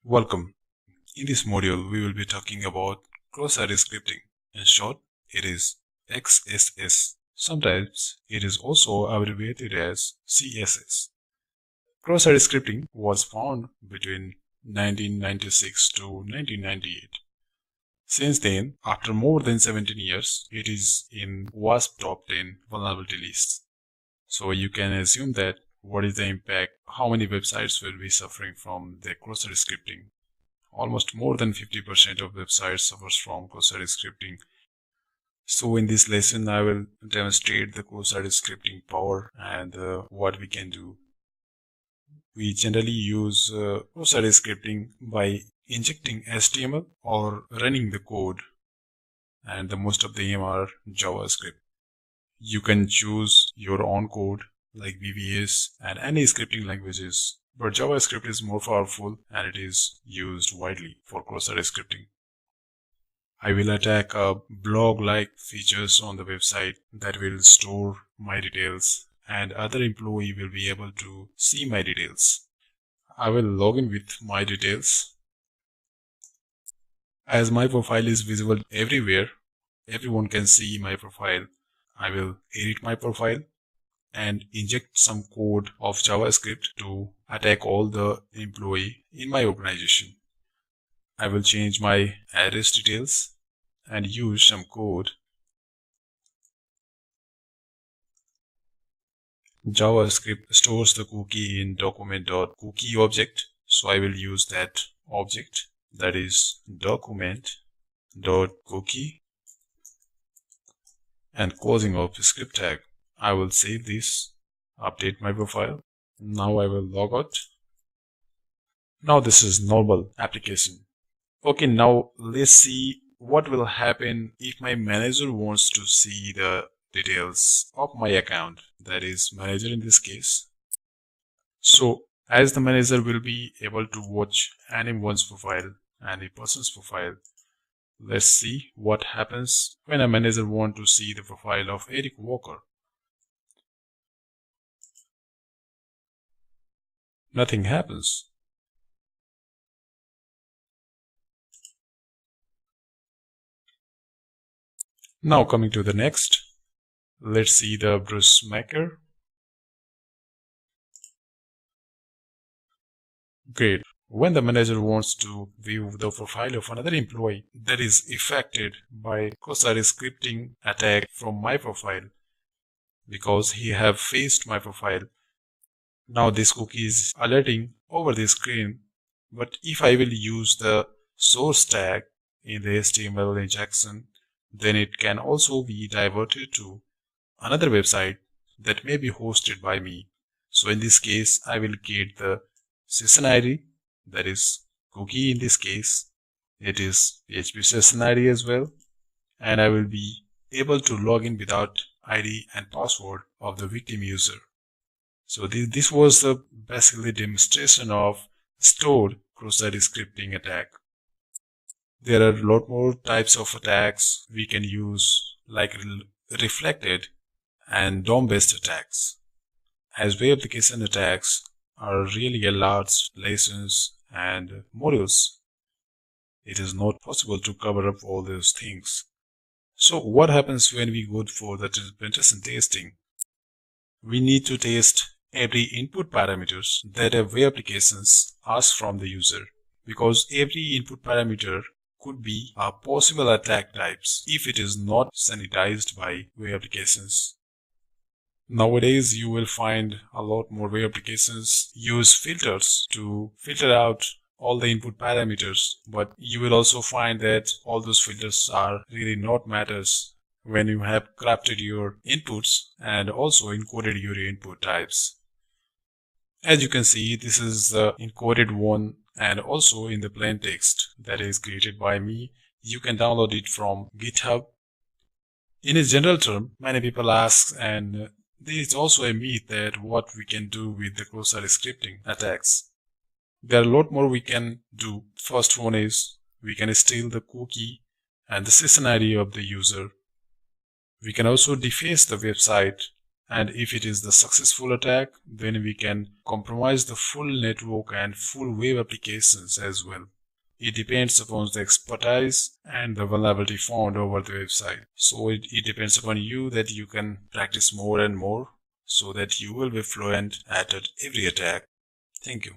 Welcome. In this module, we will be talking about cross-site scripting. In short, it is XSS. Sometimes it is also abbreviated as CSS. Cross-site scripting was found between 1996 to 1998. Since then, after more than 17 years, it is in WASP top 10 vulnerability lists. So you can assume that what is the impact, how many websites will be suffering from the cross-site scripting. Almost more than 50% of websites suffers from cross-site scripting. So in this lesson, I will demonstrate the cross-site scripting power and what we can do. We generally use cross-site scripting by injecting HTML or running the code, and the most of them are JavaScript. You can choose your own code like VBS and any scripting languages, but JavaScript is more powerful and it is used widely for cross-site scripting. I will attack blog-like features on the website that will store my details, and other employee will be able to see my details. I will log in with my details. As my profile is visible everywhere, everyone can see my profile. I will edit my profile and inject some code of JavaScript to attack all the employee in my organization. I will change my address details and use some code. JavaScript stores the cookie in document.cookie object, so I will use that object, that is document.cookie, and closing of script tag. I will save this, update my profile. Now I will log out. Now this is normal application. Okay, now let's see what will happen if my manager wants to see the details of my account, that is manager in this case. So as the manager will be able to watch anyone's profile, any person's profile, let's see what happens when a manager wants to see the profile of Eric Walker. Nothing happens. Now coming to the next, let's see the Bruce Maker. Great. When the manager wants to view the profile of another employee that is affected by cross-site scripting attack from my profile, because he have faced my profile, now this cookie is alerting over the screen. But if I will use the source tag in the HTML injection, then it can also be diverted to another website that may be hosted by me. So in this case, I will get the session ID, that is cookie in this case. It is PHP session ID as well. And I will be able to log in without ID and password of the victim user. So this was the basically demonstration of stored cross-site scripting attack. There are a lot more types of attacks we can use, like reflected and DOM-based attacks. As web application attacks are really a large lessons and modules, it is not possible to cover up all those things. So what happens when we go for the penetration testing? We need to test every input parameters that a web applications ask from the user, because every input parameter could be a possible attack types if it is not sanitized by web applications. Nowadays, you will find a lot more web applications use filters to filter out all the input parameters, but you will also find that all those filters are really not matters when you have crafted your inputs and also encoded your input types. As you can see, this is the encoded one, and also in the plain text that is created by me. You can download it from GitHub. In a general term, many people ask, and there is also a myth, that what we can do with the cross-site scripting attacks. There are a lot more we can do. First one is we can steal the cookie and the session ID of the user. We can also deface the website And if it is the successful attack, then we can compromise the full network and full web applications as well. It depends upon the expertise and the vulnerability found over the website. So it depends upon you that you can practice more and more so that you will be fluent at every attack. Thank you.